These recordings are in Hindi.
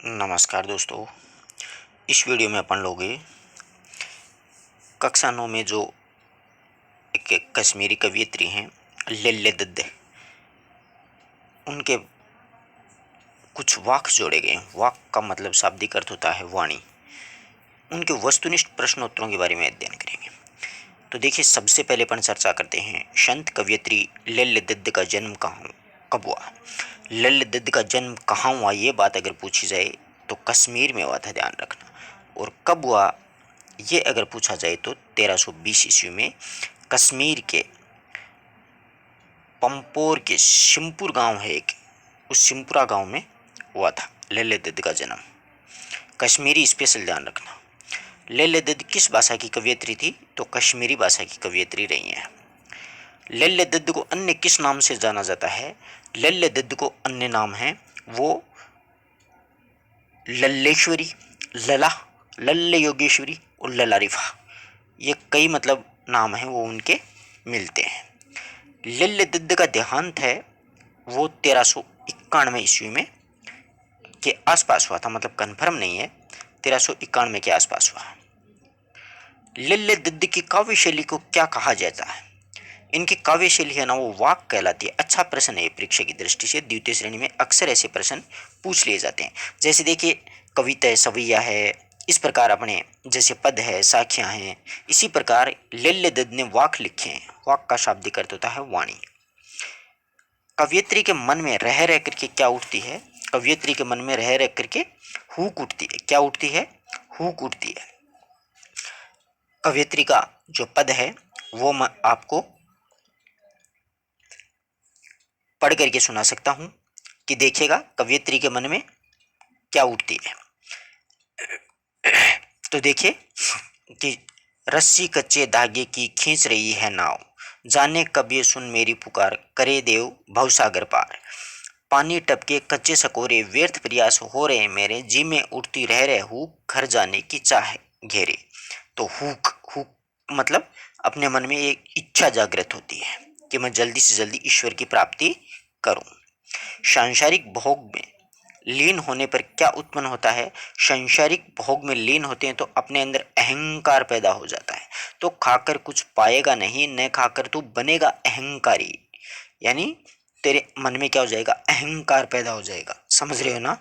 नमस्कार दोस्तों। इस वीडियो में अपन लोग कक्षा 9 में जो एक कश्मीरी कवियत्री हैं लल्ले दद्दे, उनके कुछ वाक्य जोड़े गए हैं। वाक्य का मतलब शाब्दिक अर्थ होता है वाणी। उनके वस्तुनिष्ठ प्रश्नोत्तरों के बारे में अध्ययन करेंगे। तो देखिए, सबसे पहले अपन चर्चा करते हैं संत कवियत्री लल्ले दद्दे का जन्म कब हुआ। लल्ले दद्दे का जन्म कहाँ हुआ, ये बात अगर पूछी जाए तो कश्मीर में हुआ था, ध्यान रखना। और कब हुआ ये अगर पूछा जाए तो 1320 ईस्वी में कश्मीर के पंपोर के शिमपुर गांव है एक, उस शिमपुरा गांव में हुआ था लल्ले दद्दे का जन्म। कश्मीरी स्पेशल ध्यान रखना। लल्ले दद्दे किस भाषा की कवियत्री थी, तो कश्मीरी भाषा की कवियत्री रही हैं। लल्ले दद्दे को अन्य किस नाम से जाना जाता है, लल्ले दद्दे को अन्य नाम है वो लल्लेश्वरी, लला, लल्ले योगेश्वरी और लला रिफा। ये कई मतलब नाम हैं वो उनके मिलते हैं। लल्ले दद्दे का देहांत है वो 1391 ईस्वी में के आसपास हुआ था, मतलब कन्फर्म नहीं है, 1391 के आसपास हुआ। लल्ले दद्दे की काव्य शैली को क्या कहा जाता है, इनकी काव्य शैली है ना वो वाक कहलाती है। अच्छा प्रश्न है परीक्षा की दृष्टि से, द्वितीय श्रेणी में अक्सर ऐसे प्रश्न पूछ लिए जाते हैं। जैसे देखिए, कविता है, सवैया है, इस प्रकार अपने जैसे पद है, साखियां हैं, इसी प्रकार लल्ले दद्दे ने वाक लिखे हैं। वाक का शाब्दिक अर्थ होता है वाणी। कवियत्री के मन में रह रह करके क्या उठती है, कवियत्री के मन में रह रह करके हुक उठती है। क्या उठती है, हुक उठती है। कवियत्री का जो पद है वो मैं आपको पढ़ करके सुना सकता हूं कि देखिएगा कवियत्री के मन में क्या उठती है। तो देखिए कि रस्सी कच्चे धागे की खींच रही है नाव, जाने कब ये सुन मेरी पुकार, करे देव भवसागर पार। पानी टपके कच्चे सकोरे, व्यर्थ प्रयास हो रहे मेरे, जी में उठती रह रहे हुक, घर जाने की चाह घेरे। तो हुक, हुक मतलब अपने मन में एक इच्छा जागृत होती है कि मैं जल्दी से जल्दी ईश्वर की प्राप्ति करूं। सांसारिक भोग में लीन होने पर क्या उत्पन्न होता है, सांसारिक भोग में लीन होते हैं तो अपने अंदर अहंकार पैदा हो जाता है। तो खाकर कुछ पाएगा नहीं, न खाकर तू बनेगा अहंकारी, यानी तेरे मन में क्या हो जाएगा, अहंकार पैदा हो जाएगा। समझ रहे हो ना।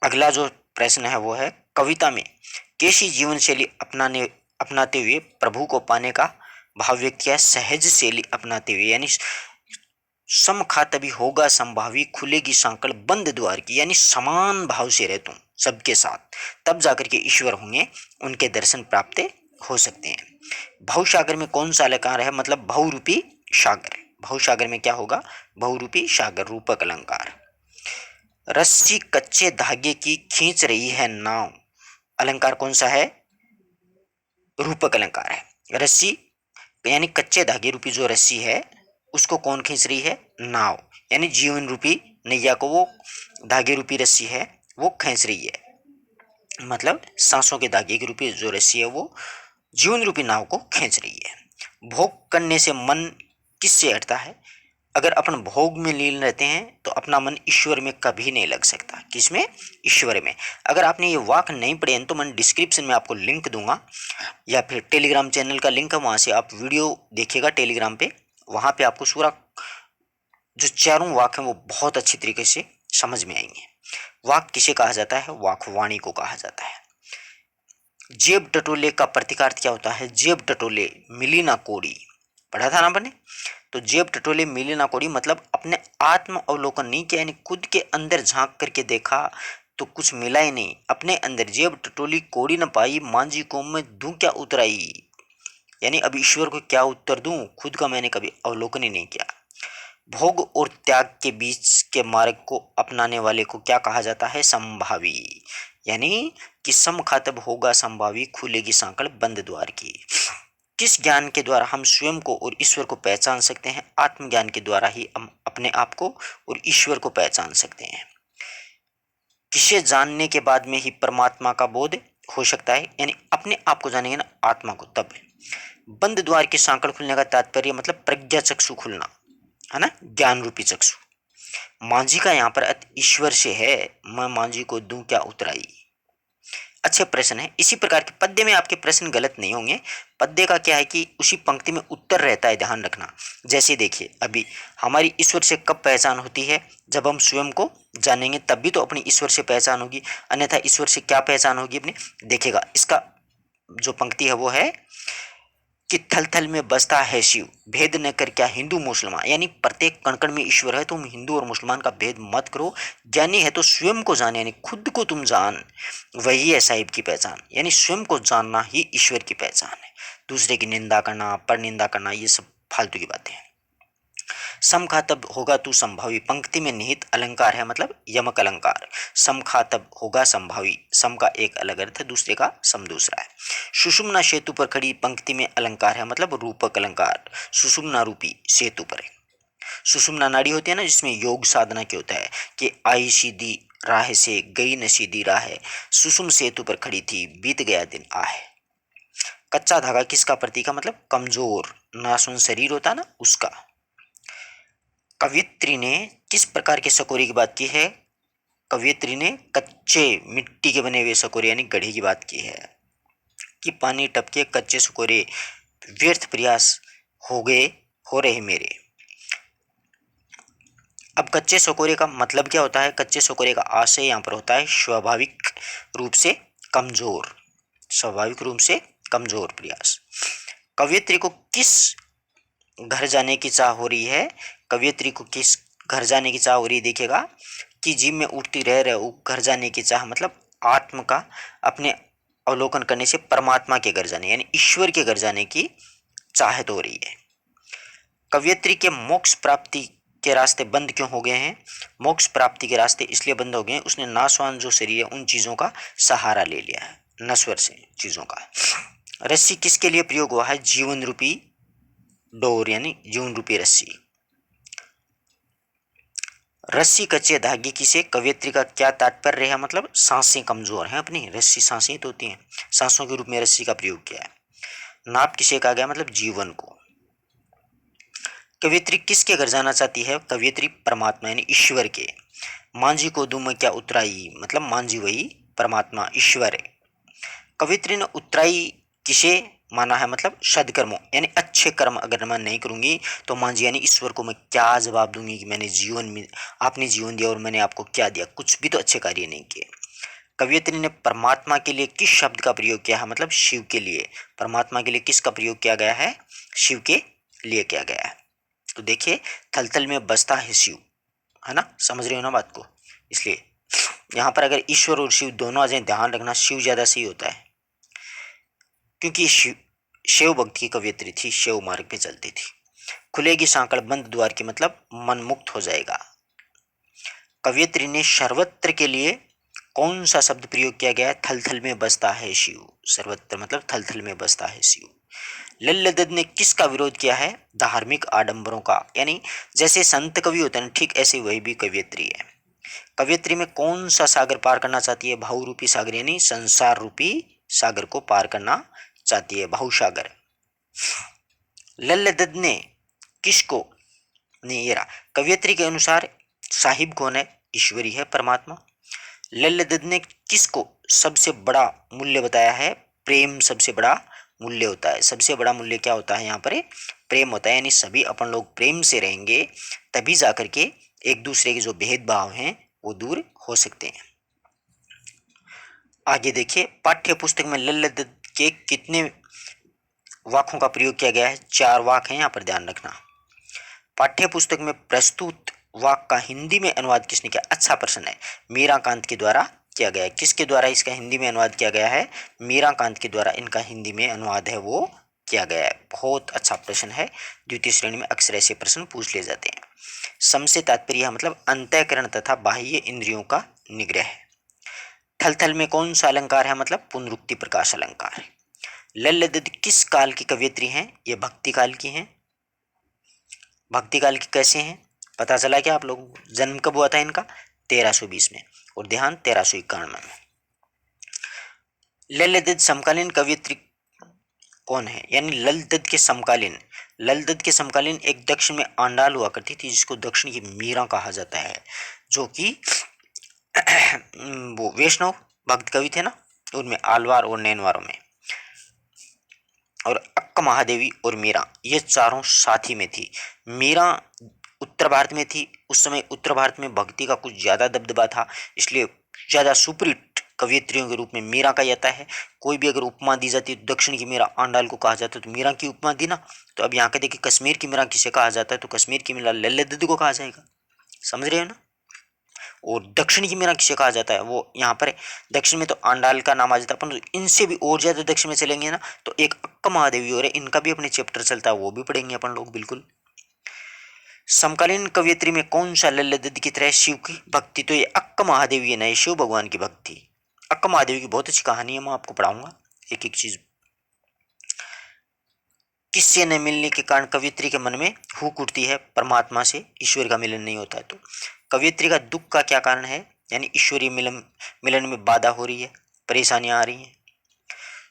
अगला जो प्रश्न है वो है, कविता में कैसी जीवन शैली अपनाते हुए प्रभु को पाने का भाव व्यक्त किया। सहज शैली अपनाते हुए, यानी सम खा तभी होगा संभावी, खुलेगी सांकड़ बंद द्वार की, यानी समान भाव से रहे तुम सबके साथ, तब जाकर के ईश्वर होंगे, उनके दर्शन प्राप्त हो सकते हैं। भव सागर में कौन सा अलंकार है, मतलब बहुरूपी सागर। भव सागर में क्या होगा, बहुरूपी सागर, रूपक अलंकार। रस्सी कच्चे धागे की खींच रही है नाव, अलंकार कौन सा है, रूपक अलंकार है। रस्सी यानी कच्चे धागे रूपी जो रस्सी है उसको कौन खींच रही है, नाव, यानी जीवन रूपी नैया को वो धागे रूपी रस्सी है वो खींच रही है। मतलब सांसों के धागे की रूपी जो रस्सी है वो जीवन रूपी नाव को खींच रही है। भोग करने से मन किससे हटता है, अगर अपन भोग में लीन रहते हैं तो अपना मन ईश्वर में कभी नहीं लग सकता। किसमें, ईश्वर में। अगर आपने ये वाक्य नहीं पढ़े हैं तो मैं डिस्क्रिप्शन में आपको लिंक दूंगा, या फिर टेलीग्राम चैनल का लिंक है, वहां से आप वीडियो देखिएगा टेलीग्राम पे। वहां पे आपको पूरा जो चारों वाक्य हैं वो बहुत अच्छी तरीके से समझ में आएंगे। वाक्य किसे कहा जाता है, वाक्य वाणी को कहा जाता है। जेब टटोले का प्रतिकार्थ क्या होता है, जेब टटोले मिली ना कोड़ी, पढ़ा था ना आपने। तो जेब टटोले मिली ना कोड़ी मतलब अपने आत्म अवलोकन नहीं किया, यानी खुद के अंदर झांक करके देखा तो कुछ मिला ही नहीं। अपने अंदर जेब टटोली कोड़ी न पाई, मांझी को मैं दूं क्या उतराई, यानी अब ईश्वर को क्या उत्तर दूं, खुद का मैंने कभी अवलोकन ही नहीं किया। भोग और त्याग के बीच के मार्ग को अपनाने वाले को क्या कहा जाता है, संभावी, यानी कि सम खातब होगा संभावी, खुलेगी सांकड़ बंद द्वार की। किस ज्ञान के द्वारा हम स्वयं को और ईश्वर को पहचान सकते हैं, आत्मज्ञान के द्वारा ही हम अपने आप को और ईश्वर को पहचान सकते हैं। किसे जानने के बाद में ही परमात्मा का बोध हो सकता है, यानी अपने आप को जानेंगे ना आत्मा को तब। बंद द्वार की सांकड़ खुलने का तात्पर्य मतलब प्रज्ञा चक्षु खुलना, है ना, ज्ञान रूपी चक्षु। मांझी का यहाँ पर अर्थ ईश्वर से है, मैं मांझी को दूं क्या उतराई। अच्छे प्रश्न है। इसी प्रकार के पद्य में आपके प्रश्न गलत नहीं होंगे। पद्य का क्या है कि उसी पंक्ति में उत्तर रहता है, ध्यान रखना। जैसे देखिए, अभी हमारी ईश्वर से कब पहचान होती है, जब हम स्वयं को जानेंगे तब भी तो अपनी ईश्वर से पहचान होगी, अन्यथा ईश्वर से क्या पहचान होगी अपनी। देखिएगा, इसका जो पंक्ति है वो है कि थल थल में बसता है शिव, भेद न कर क्या हिंदू मुसलमान। यानी प्रत्येक कण कण में ईश्वर है, तुम हिंदू और मुसलमान का भेद मत करो। ज्ञानी है तो स्वयं को जाने, यानी खुद को तुम जान, वही है साहिब की पहचान। यानी स्वयं को जानना ही ईश्वर की पहचान है। दूसरे की निंदा करना, पर निंदा करना, ये सब फालतू की बातें हैं। समखातब होगा तू संभावी, पंक्ति में निहित अलंकार है, मतलब यमक अलंकार। समखातब होगा संभावी, सम का एक अलग अर्थ है, दूसरे का सम दूसरा है। सुषुम्ना सेतु पर खड़ी, पंक्ति में अलंकार है, मतलब रूपक अलंकार। सुषुम्ना रूपी सेतु पर है। सुषुम्ना नाड़ी होती है ना, जिसमें योग साधना के होता है कि आई सीधी राह से गई न सीधी राह, सुषुम सेतु पर खड़ी थी बीत गया दिन आहे। कच्चा धागा किसका प्रतीक है, मतलब कमजोर नासुन शरीर होता है ना, उसका। कवियत्री ने किस प्रकार के सकोरे की बात की है, कवियत्री ने कच्चे मिट्टी के बने हुए सकोरे यानी गढ़े की बात की है कि पानी टपके कच्चे सकोरे व्यर्थ प्रयास हो गए हो रहे मेरे। अब कच्चे सकोरे का मतलब क्या होता है, कच्चे सकोरे का आशय यहाँ पर होता है स्वाभाविक रूप से कमजोर, स्वाभाविक रूप से कमजोर प्रयास। कवियत्री को किस घर जाने की चाह हो रही है, कवियत्री को किस घर जाने की चाह हो रही है, देखिएगा कि जीव में उठती रह रहे घर जाने की चाह, मतलब आत्म का अपने अवलोकन करने से परमात्मा के घर जाने यानी ईश्वर के घर जाने की चाहत हो रही है। कवियत्री के मोक्ष प्राप्ति के रास्ते बंद क्यों हो गए हैं, मोक्ष प्राप्ति के रास्ते इसलिए बंद हो गए हैं, उसने नाशवान जो शरीर है उन चीजों का सहारा ले लिया है, नश्वर से चीजों का। रस्सी किसके लिए प्रयोग हुआ है, जीवन रूपी डोर यानी जीवन रूपी रस्सी। रस्सी कच्चे धागे की से कवियत्री का क्या तात्पर्य है, मतलब सांसें कमजोर हैं अपनी, रस्सी सांसें तो होती हैं, सांसों के रूप में रस्सी का प्रयोग किया है। नाप किसे कहा गया, मतलब जीवन को। कवियत्री किसके घर जाना चाहती है, कवियत्री परमात्मा यानी ईश्वर के। मांझी को दूं मैं क्या उतराई, मतलब मांझी वही परमात्मा ईश्वर है। कवियत्री ने उतराई किसे माना है, मतलब सदकर्मों यानी अच्छे कर्म अगर मैं नहीं करूंगी तो मांझी यानी ईश्वर को मैं क्या जवाब दूंगी कि मैंने जीवन में, आपने जीवन दिया और मैंने आपको क्या दिया, कुछ भी तो अच्छे कार्य नहीं किए। कवियत्री ने परमात्मा के लिए किस शब्द का प्रयोग किया है, मतलब शिव के लिए। परमात्मा के लिए किसका प्रयोग किया गया है, शिव के लिए किया गया है। तो देखिए, थल थल में बसता है शिव, है ना, समझ रहे हो ना बात को। इसलिए यहाँ पर अगर ईश्वर और शिव दोनों आ जाए, ध्यान रखना शिव ज्यादा सही होता है, क्योंकि शिव भक्त की कवियत्री थी, शिव मार्ग पे चलती थी। खुलेगी सांकड़ बंद द्वार की, मतलब मन मुक्त हो जाएगा। कवियत्री ने सर्वत्र के लिए कौन सा शब्द प्रयोग किया गया है, थल थल में बसता है शिव, सर्वत्र मतलब थल थल में बसता है शिव। लल्लदद ने किसका विरोध किया है, धार्मिक आडंबरों का, यानी जैसे संत कवि होते हैं ठीक ऐसे वही भी कवियत्री है। कवियत्री में कौन सा सागर पार करना चाहती है, भाव रूपी सागर यानी संसार रूपी सागर को पार करना चाहती है, भाव सागर। लल्लदद ने किसको, नहीं ये रहा, कवियत्री के अनुसार साहिब कौन है, ईश्वरी है परमात्मा। लल्लदद ने किसको सबसे बड़ा मूल्य बताया है, प्रेम सबसे बड़ा मूल्य होता है। सबसे बड़ा मूल्य क्या होता है यहाँ पर, प्रेम होता है, यानी सभी अपन लोग प्रेम से रहेंगे तभी जाकर के एक दूसरे के जो भेदभाव हैं वो दूर हो सकते हैं। आगे देखिए, पाठ्य पुस्तक में लल्लदद के कितने वाक्यों का प्रयोग किया गया है, 4 वाक्य हैं, यहाँ पर ध्यान रखना। पाठ्य पुस्तक में प्रस्तुत वाक्य का हिंदी में अनुवाद किसने किया, अच्छा प्रश्न है, मीराकांत के द्वारा किया गया है। किसके द्वारा इसका हिंदी में अनुवाद किया गया है, मीराकांत के द्वारा इनका हिंदी में अनुवाद है वो किया गया है। बहुत अच्छा प्रश्न है, द्वितीय श्रेणी में अक्सर ऐसे प्रश्न पूछ लिए जाते हैं। सम से तात्पर्य मतलब अंतःकरण तथा बाह्य इंद्रियों का निग्रह। थल थल में कौन सा अलंकार है, मतलब पुनरुक्ति प्रकाश अलंकार है। लल्लदद किस काल की कवियत्री हैं, ये भक्ति काल की हैं। भक्ति काल की कैसे हैं, पता चला क्या आप लोगों को, जन्म कब हुआ था इनका, 1320 में, और ध्यान 1391 में। लल्लदद समकालीन कवियत्री कौन है, यानी लल दत्त के समकालीन, लल दत्त के समकालीन एक दक्षिण में आंडाल हुआ करती थी जिसको दक्षिण की मीरा कहा जाता है, जो कि वो वैष्णव भक्त कवि थे ना, उनमें आलवार और नैनवारों में, और अक्का महादेवी और मीरा ये चारों साथी में थी। मीरा उत्तर भारत में थी, उस समय उत्तर भारत में भक्ति का कुछ ज्यादा दबदबा था, इसलिए ज्यादा सुपरहिट कवियत्रियों के रूप में मीरा का जाता है। कोई भी अगर उपमा दी जाती है तो दक्षिण की मीरा आंडाल को कहा जाता है, तो मीरा की उपमा दी ना, तो अब यहाँ के देखिए कश्मीर की मीरा किसे कहा जाता है, तो कश्मीर की मीरा लल्ले दद्द को कहा जाएगा, समझ रहे हो ना। और दक्षिण की मीरा किसे कहा जाता है, वो यहाँ पर दक्षिण में तो आंडाल का नाम आ जाता है, पर इनसे भी और ज्यादा दक्षिण में चलेंगे ना तो एक अक्का महादेवी और है, इनका भी अपने चैप्टर चलता है, वो भी पढ़ेंगे अपन लोग बिल्कुल। समकालीन कवियत्री में कौन सा लल्ले दद्द की तरह शिव की भक्ति, तो ये अक्का महादेवी है ना, ये शिव भगवान की भक्ति। अक्का महादेवी की बहुत अच्छी कहानी है, मैं आपको पढ़ाऊंगा एक एक चीज। किससे न मिलने के कारण कवियत्री के मन में हुक उठती है, परमात्मा से, ईश्वर का मिलन नहीं होता है तो। कवियत्री का दुख का क्या कारण है, यानी ईश्वरीय मिलन मिलन में बाधा हो रही है, परेशानियां आ रही हैं।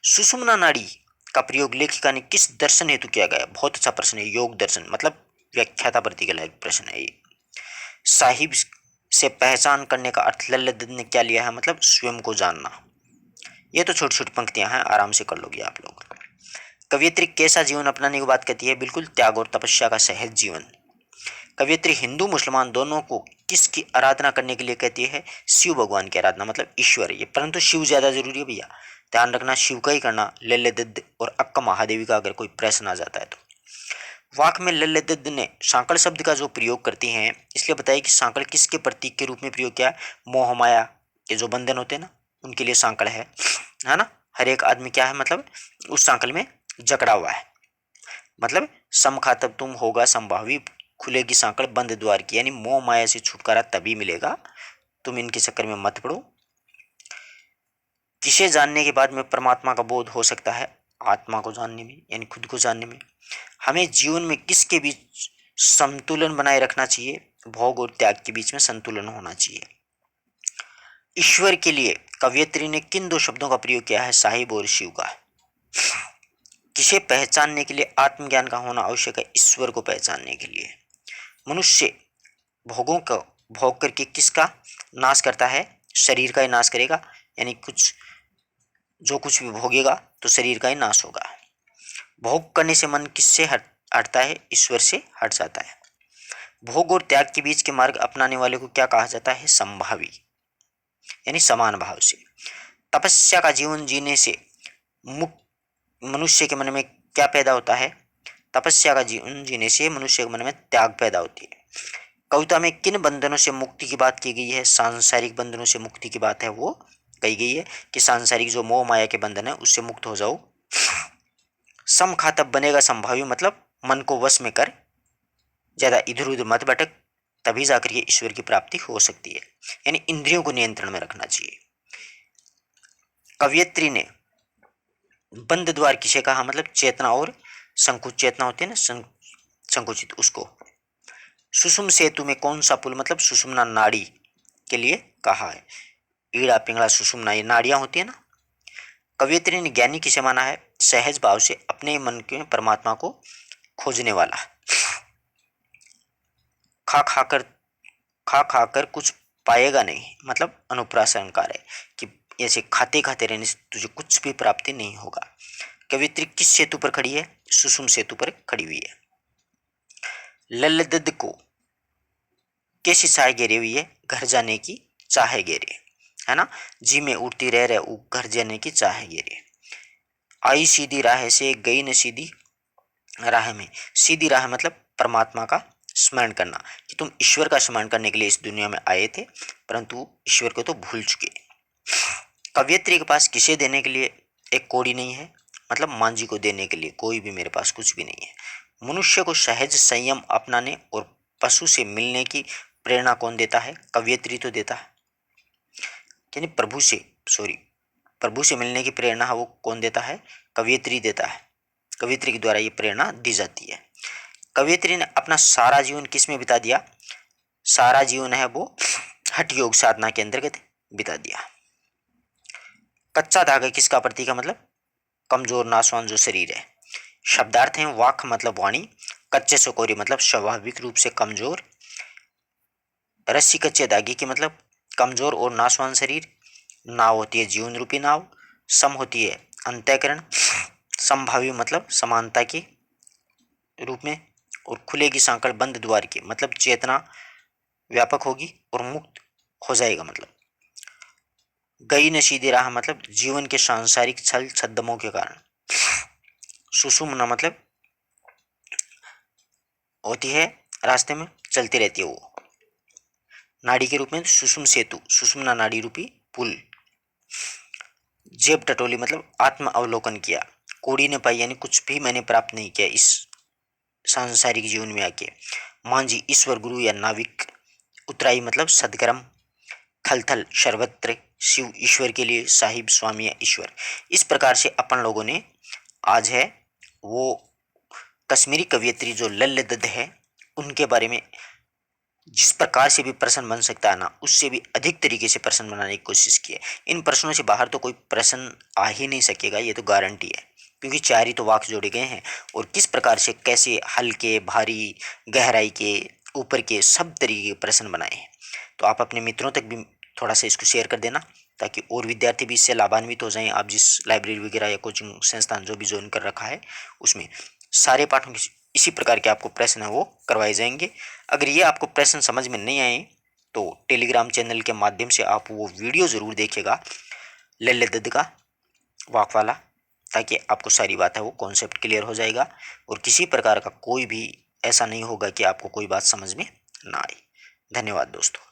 सुषुम्ना नाड़ी का प्रयोग लेखिका ने किस दर्शन हेतु किया गया, बहुत अच्छा प्रश्न है, योग दर्शन, मतलब व्याख्याता प्रति के लायक प्रश्न है ये। साहिब से पहचान करने का अर्थ लल्ले दत्त ने क्या लिया है, मतलब स्वयं को जानना। ये तो छोटी छोटी पंक्तियां हैं, आराम से कर लोगे आप लोग। कवियत्री कैसा जीवन अपनाने की बात कहती है, बिल्कुल त्याग और तपस्या का सहज जीवन। कवियत्री हिंदू मुसलमान दोनों को किसकी आराधना करने के लिए कहती है, शिव भगवान की आराधना, मतलब ईश्वर ये, परंतु शिव ज्यादा जरूरी है भैया, ध्यान रखना शिव का ही करना। लल्ले दद्द और अक्का महादेवी का अगर कोई प्रश्न आ जाता है तो। वाक में लल्ले दद्द ने सांकड़ शब्द का जो प्रयोग करती हैं, इसलिए बताइए कि सांकड़ किसके प्रतीक के रूप में प्रयोग किया है, मोह माया के जो बंधन होते हैं ना उनके लिए सांकड़ है ना। हर एक आदमी क्या है, मतलब उस सांकल में जकड़ा हुआ है, मतलब सम खातब तुम होगा संभावी, खुलेगी सांकड़ बंद द्वार की, यानी मोह माया से छुटकारा तभी मिलेगा, तुम इनके चक्कर में मत पड़ो। किसे जानने के बाद में परमात्मा का बोध हो सकता है, आत्मा को जानने में, यानी खुद को जानने में। हमें जीवन में किसके बीच संतुलन बनाए रखना चाहिए, भोग और त्याग के बीच में संतुलन होना चाहिए। ईश्वर के लिए कवियत्री ने किन दो शब्दों का प्रयोग किया है, साहिब और शिव का। किसे पहचानने के लिए आत्मज्ञान का होना आवश्यक है, ईश्वर को पहचानने के लिए। मनुष्य भोगों का भोग करके किसका नाश करता है, शरीर का ही नाश करेगा, यानी कुछ जो कुछ भी भोगेगा तो शरीर का ही नाश होगा। भोग करने से मन किससे हटता है, ईश्वर से हट जाता है। भोग और त्याग के बीच के मार्ग अपनाने वाले को क्या कहा जाता है, संभावी, यानी समान भाव से। तपस्या का जीवन जीने से मुक्त मनुष्य के मन में क्या पैदा होता है, तपस्या का जीवन जीने से मनुष्य के मन में त्याग पैदा होती है। कविता में किन बंधनों से मुक्ति की बात की गई है, सांसारिक बंधनों से मुक्ति की बात है वो कही गई है, कि सांसारिक जो मोह माया के बंधन है उससे मुक्त हो जाओ। सम खातब बनेगा संभावी, मतलब मन को वश में कर, ज्यादा इधर उधर मत भटक, तभी जाकर के ईश्वर की प्राप्ति हो सकती है, यानी इंद्रियों को नियंत्रण में रखना चाहिए। कवियत्री ने बंद द्वार किसे कहा, मतलब चेतना और संकुचित चेतना होती है ना, संकुचित, उसको। सुषुम सेतु में कौन सा पुल, मतलब सुषुम्ना नाड़ी के लिए कहा है, ईड़ा पिंगला सुषुम्ना ये नाड़ियां होती है ना। कवियत्री ने ज्ञानी किसे माना है, सहज भाव से अपने मन के परमात्मा को खोजने वाला। खा खाकर खा खाकर कुछ पाएगा नहीं, मतलब अनुप्रास अलंकार है कि ऐसे खाते खाते रहने से तुझे कुछ भी प्राप्ति नहीं होगा। कवियत्री किस सेतु पर खड़ी है, सुषुम सेतु पर खड़ी हुई है। लल्ले दद्द को कैसी चाह घेरी हुई है, घर जाने की चाह घेरे, है ना, जी में उड़ती रह रहे घर जाने की चाह घेरे। आई सीधी राह से गई न सीधी राह में, सीधी राह मतलब परमात्मा का स्मरण करना, कि तुम ईश्वर का स्मरण करने के लिए इस दुनिया में आए थे, परंतु ईश्वर को तो भूल चुके। कवियत्री के पास किसे देने के लिए एक कौड़ी नहीं है, मतलब मांझी को देने के लिए कोई भी मेरे पास कुछ भी नहीं है। मनुष्य को सहज संयम अपनाने और पशु से मिलने की प्रेरणा कौन देता है, कवियत्री तो देता है, यानी प्रभु से मिलने की प्रेरणा है वो कौन देता है, कवियत्री देता है, कवियत्री के द्वारा ये प्रेरणा दी जाती है। कवियत्री ने अपना सारा जीवन किस में बिता दिया, सारा जीवन है वो हठ योग साधना के अंतर्गत बिता दिया। कच्चा धागा किसका प्रतीक है, मतलब कमजोर नासवान जो शरीर है। शब्दार्थ हैं वाक मतलब वाणी, कच्चे सकोरी मतलब स्वाभाविक रूप से कमजोर, रस्सी कच्चे धागे की मतलब कमजोर और नासवान शरीर, नाव होती है जीवन रूपी नाव, सम होती है अंतःकरण, समभावी मतलब समानता के रूप में, और खुलेगी सांकड़ बंद द्वार की मतलब चेतना व्यापक होगी और मुक्त हो जाएगा मतलब। गई न सीधी राह मतलब जीवन के सांसारिक छल छद्मों के कारण। सुषुम्ना मतलब होती है रास्ते में चलती रहती है वो, नाड़ी के रूप में सुषुम सेतु, सुषुम्ना नाड़ी रूपी पुल। जेब टटोली मतलब आत्म अवलोकन किया, कोड़ी ने पाई यानी कुछ भी मैंने प्राप्त नहीं किया इस सांसारिक जीवन में आके। मांझी ईश्वर गुरु या नाविक, उतराई मतलब सदकर्म, थल थल सर्वत्र शिव ईश्वर के लिए, साहिब स्वामी या ईश्वर। इस प्रकार से अपन लोगों ने आज है वो कश्मीरी कवियत्री जो लल्ले दद्द है उनके बारे में जिस प्रकार से भी प्रश्न बन सकता है ना, उससे भी अधिक तरीके से प्रश्न बनाने की कोशिश की है। इन प्रश्नों से बाहर तो कोई प्रश्न आ ही नहीं सकेगा, ये तो गारंटी है, क्योंकि चार ही तो वाक्य जोड़े गए हैं। और किस प्रकार से कैसे हल्के भारी गहराई के ऊपर के सब तरीके के प्रश्न बनाए हैं। तो आप अपने मित्रों तक भी थोड़ा सा इसको शेयर कर देना, ताकि और विद्यार्थी भी इससे लाभान्वित हो जाएं। आप जिस लाइब्रेरी वगैरह या कोचिंग संस्थान जो भी ज्वाइन कर रखा है उसमें सारे पाठों की इसी प्रकार के आपको प्रश्न है वो करवाए जाएंगे। अगर ये आपको प्रश्न समझ में नहीं आए तो टेलीग्राम चैनल के माध्यम से आप वो वीडियो ज़रूर देखिएगा लल्ले दद्द का वाक वाला, ताकि आपको सारी बात है वो कॉन्सेप्ट क्लियर हो जाएगा और किसी प्रकार का कोई भी ऐसा नहीं होगा कि आपको कोई बात समझ में ना आए। धन्यवाद दोस्तों।